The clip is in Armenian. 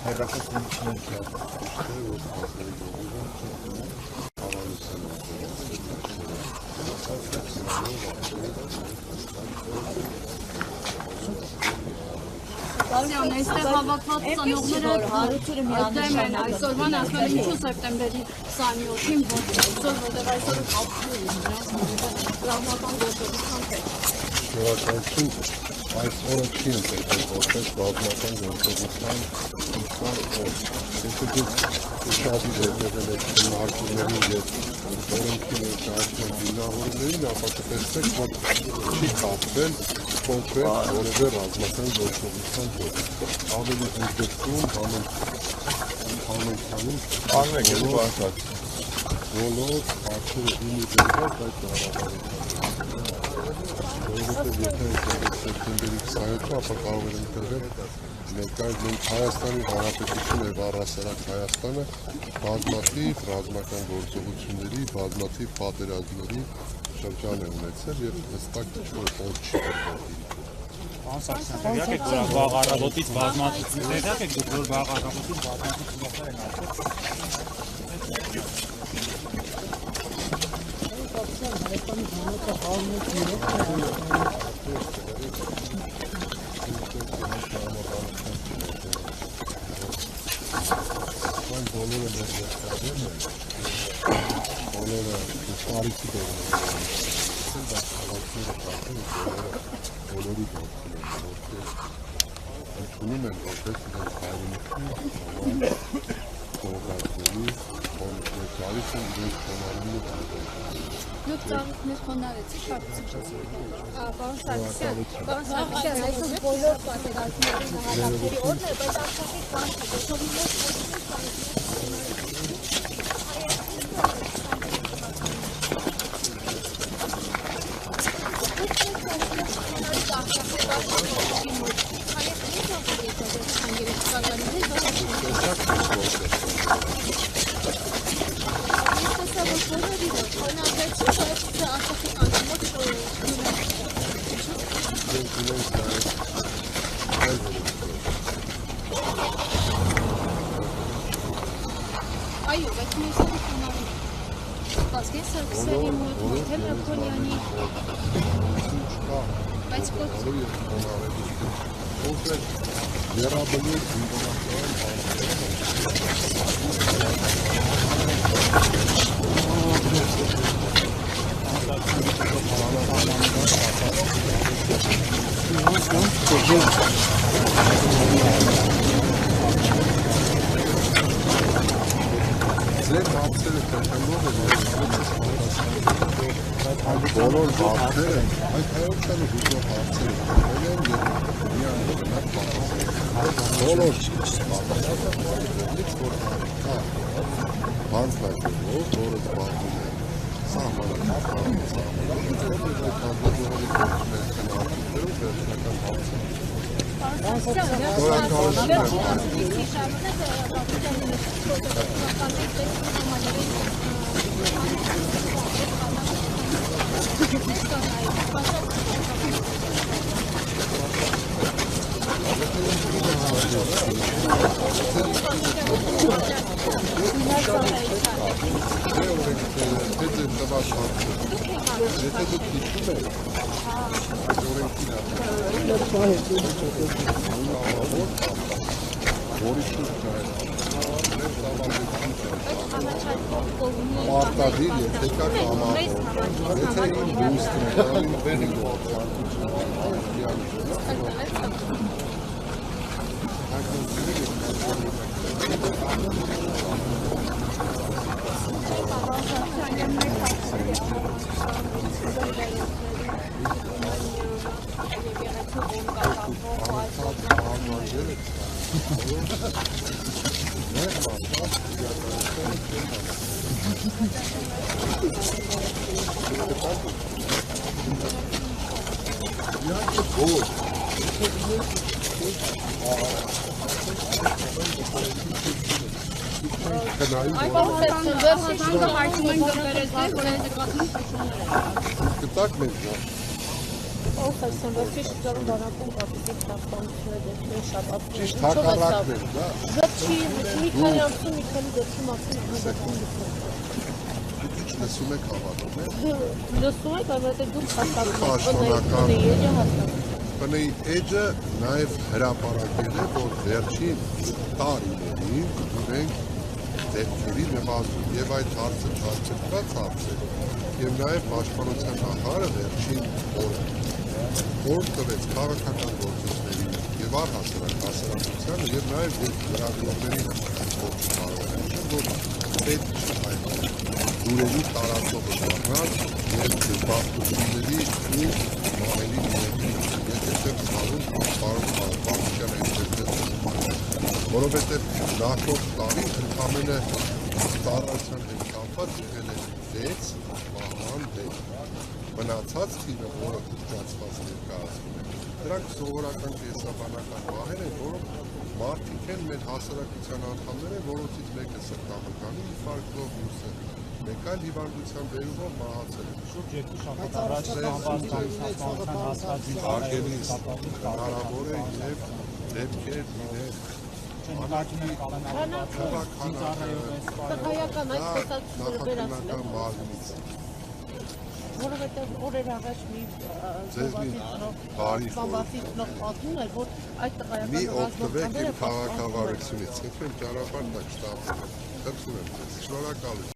Այստեղ հավաքված ծնողները դեմ են այսօրվան ասում են ինչու սեպտեմբերի 27-ին այսօր որտեղ այսօր տրավմական գործողության Շնորհակալություն այս օրը չի ընտրվել որպես ռազմական գործողության ինքնան օր։ Եթե դուք ուշադիր հետևել եք քննարկումներին եւ օրենքի ներկայացման հիմնավորումներին, ապա կտեսնեք, որ չի կապվել կոնկրետ որևէ ռազմական գործողության հետ։ Ավելի ընդգծում համընթանում բոլոր հարցերը իմիջիայով այդ Որովհետև եթե սեպտեմբերի 27-ը, ապա կարող են ընտրվել ներկայացնում Հայաստանի Հանրապետությունը եւ առհասարակ Հայաստանը բազմաթիվ ռազմական գործողությունների, բազմաթիվ պատերազմների շրջան է ունեցել եւ հստակ ինչ-որ օր չի տրվել։ Եք որ վաղ առավոտից բազմաթիվ ներդակ եք դուք որ վաղ առավոտից բազմաթիվ ծնողներ են ասել։ Բոլորը ներկայացնում են, բոլորը շարիքի դերում են, բայց հավաքները կապում են, բոլորի գործում են, որտեղ ընդունում են, որպես իրենց հայրենիքի կողակների, ներկայիս են իրենց խոնարհումն ու Դուք ծաղիկներ խոնարեցիք, Պարոն Սարգսյան, այսօր բոլոր պատերազմների նահատակների օրն է, բայց աշխատի կան գործողություններ Այո, բայց մենք խոնարհում ենք։ Բասկեն Սարգսյանի մոտ, թե Մակրոնյանի։ Բայց կոնկրետ երաբնի ինտոնացիան Ձեր հարցերը կրկնող են, բոլոր հարցերը, այդ հայությանը հուզող հարցերը կրկնել են և միան գնակ պատասխան։ Բոլոր հանձնաժողով, որը զբաղվում է սահմանափակ Արտադիր եթե կա կամավոր, եթե իմ դուստն է, իմ բերի Կտակ մենք դա Ով է սնվեցի շրջանում բանակում կապիտիկ թափանություններ դեպքեր շատ ապրել։ Ճիշտ հակառակն է դա։ մի քանի ամսում մի քանի դեպքում ասում լսում եք հավատում եք։ լսում եք, որովհետև դուք Պաշտոնական հասկանում բնեի էջը նաև հրապարակել է, որ վերջին տարիներին ունենք դեպքերի նվազում եւ այդ հարցը չարչկված հարց է եւ նաև պաշտպանության նախարարը վերջին օրը որ տվեց քաղաքական գործիչներին եւ առհասարակ հասարակությանը եւ նաև լրագրողների որ պետք չէ այդ դուրերի տարածողը դառնալ եւ զբաղությունների ու մահերի որովհետև նախորդ տարի ընդամենը ծառայության հետ կապված եղել է 6 մահվան դեպք։ Մնացած թիվը, որը ուժացված ներկայացվում է, դրանք սովորական կենսաբանական մահեր են, որոնք մարդիկ են մեր հասարակության անդամներ են, որոնցից մեկը սրտամկանի ինֆարկտով, մյուսը մեկ այլ հիվանդության բերումով մահացել է։ Շուրջ 2 շաբաթ առաջ կամվածության հասկացի հնարավոր է եւ դեպքեր լինել նկատում են տղայական այդ խոսակցությունը վերացնել նախաքննական մարմնից որովհետև օրեր առաջ մի բավարարի նոր պատմում էր, որ այդ տղայական մի օգտվեք իմ քաղաքավարությունից, եթե ճանապարհ տակ շտապ, խնդրում եմ, շնորհակալ եմ։